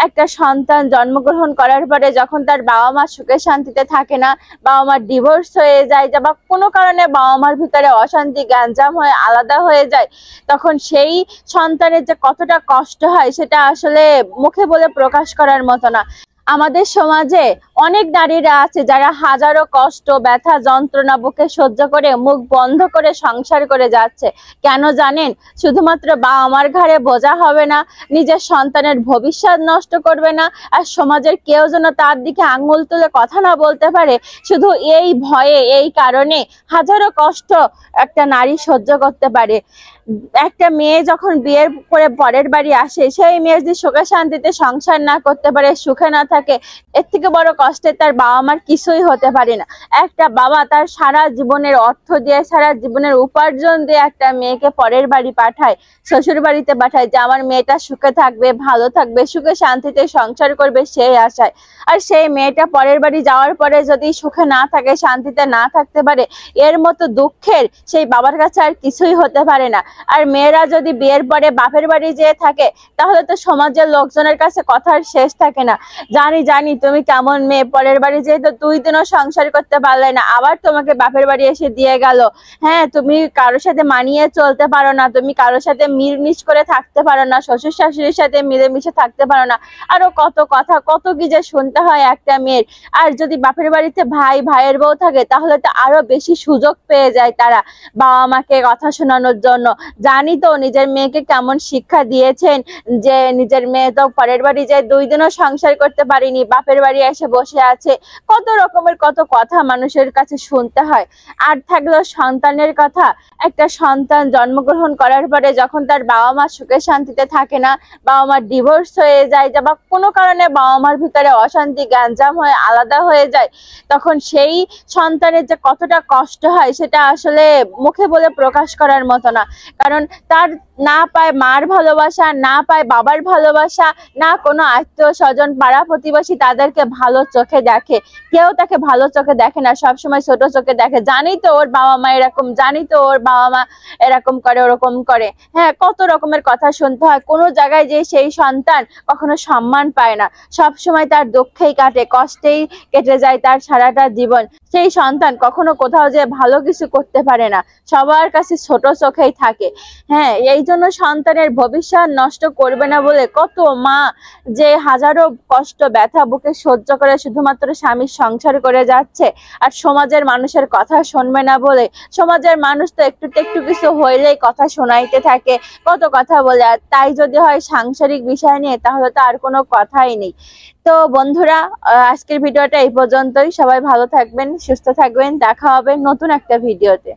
একটা সন্তান জন্মগ্রহণ করার পরে যখন তার বাবা মা সুখে শান্তিতে থাকে না, বাবা মার ডিভোর্স হয়ে যায় বা কোনো কারণে বাবা মার ভিতরে অশান্তি গ্যাঞ্জাম হয়ে আলাদা হয়ে যায়, তখন সেই সন্তানের যে কতটা কষ্ট হয় সেটা আসলে মুখে বলে প্রকাশ করার মতো না। আমাদের সমাজে অনেক নারীরা আছে যারা হাজারো কষ্ট, ব্যথা, যন্ত্রণা বুকে সহ্য করে মুখ বন্ধ করে সংসার করে যাচ্ছে। কেন জানেন? শুধুমাত্র বাবা মার ঘাড়ে বোঝা হবে না, নিজের সন্তানের ভবিষ্যৎ নষ্ট করবে না, আর সমাজের কেউ যেন তার দিকে আঙুল তুলে কথা না বলতে পারে, শুধু এই ভয়ে, এই কারণে হাজারো কষ্ট একটা নারী সহ্য করতে পারে। একটা মেয়ে যখন বিয়ের করে পরের বাড়ি আসে, সেই মেয়ে যদি সুখে শান্তিতে সংসার না করতে পারে, সুখে না থাকে, এর থেকে বড় কষ্টে তার বাবা মার কিছুই হতে পারে না। একটা বাবা তার সারা জীবনের অর্থ দিয়ে, সারা জীবনের উপার্জন দিয়ে একটা মেয়েকে পরের বাড়ি পাঠায়, শ্বশুর বাড়িতে পাঠায়, যে আমার মেয়েটা সুখে থাকবে, ভালো থাকবে, সুখে শান্তিতে সংসার করবে সেই আশায়। আর সেই মেয়েটা পরের বাড়ি যাওয়ার পরে যদি সুখে না থাকে, শান্তিতে না থাকতে পারে, এর মতো দুঃখের সেই বাবার কাছে আর কিছুই হতে পারে না। আর মেয়েরা যদি বিয়ের পরে বাপের বাড়ি যেয়ে থাকে, তাহলে তো সমাজের লোকজনের কাছে কথার শেষ থাকে না। জানি জানি তুমি কেমন মেয়ে, পরের বাড়ি যেয়ে তো 2 দিনও সংসার করতে পারলে না, আবার তোমাকে বাপের বাড়ি এসে দিয়ে গেল। হ্যাঁ, তুমি কারোর সাথে মানিয়ে চলতে পারো না, তুমি কারোর সাথে মিলমিশ করে থাকতে পারো না, শ্বশুর শাশুড়ির সাথে মিলেমিশে থাকতে পারো না, আরো কত কথা, কত কি যে শুনতে হয় একটা মেয়ের। আর যদি বাপের বাড়িতে ভাই, ভাইয়ের বউ থাকে, তাহলে তো আরো বেশি সুযোগ পেয়ে যায় তারা বাবা মাকে কথা শোনানোর জন্য। জানি তো নিজের মেয়েকে কেমন শিক্ষা দিয়েছেন, যে নিজের মেয়ে তো পরের বাড়ি যায় 2 দিনও সংসার করতে পারিনি, বাপের বাড়ি এসে বসে আছে, কত রকমের কত কথা মানুষের কাছে শুনতে হয়। আর থাকলো সন্তানের কথা। একটা সন্তান জন্মগ্রহণ করার পরে যখন তার বাবা মা সুখে শান্তিতে থাকে না, বাবা মার ডিভোর্স হয়ে যায় বা কোনো কারণে বাবা মার ভিতরে অশান্তি গ্যাঞ্জাম হয়ে আলাদা হয়ে যায়, তখন সেই সন্তানের যে কতটা কষ্ট হয় সেটা আসলে মুখে বলে প্রকাশ করার মতো না। কারণ তার না পায় মার ভালোবাসা, না পায় বাবার ভালোবাসা, না কোনো আত্মীয় স্বজন, পাড়া প্রতিবেশী তাদেরকে ভালো চোখে দেখে, কেউ তাকে ভালো চোখে দেখে না, সবসময় ছোট চোখে দেখে। জানি তো ওর বাবা মা এরকম, জানি তো ওর বাবা মা এরকম করে, ওরকম করে। হ্যাঁ, কত রকমের কথা শুনতে হয়। কোনো জায়গায় যে সেই সন্তান কখনো সম্মান পায় না, সব সময় তার দুঃখেই কাটে, কষ্টেই কেটে যায় তার সারাটা জীবন। সেই সন্তান কখনো কোথাও যে ভালো কিছু করতে পারে না, সবার কাছে ছোট চোখেই থাকে। হ্যাঁ, এই জন্য সন্তানের ভবিষ্যৎ নষ্ট করবে না বলে কত মা যে হাজারো কষ্ট, ব্যথা বুকে সহ্য করে শুধুমাত্র স্বামীর সংসার করে যাচ্ছে, আর সমাজের মানুষের কথা শুনবে না বলে সমাজের মানুষ তো একটু কিছু হইলেই কথা শোনাইতে থাকে, কত কথা বলে। আর তাই যদি হয় সাংসারিক বিষয় নিয়ে, তাহলে তো আর কোনো কথাই নেই। তো বন্ধুরা, আজকের ভিডিওটা এই পর্যন্তই। সবাই ভালো থাকবেন, সুস্থ থাকবেন, দেখা হবে নতুন একটা ভিডিওতে।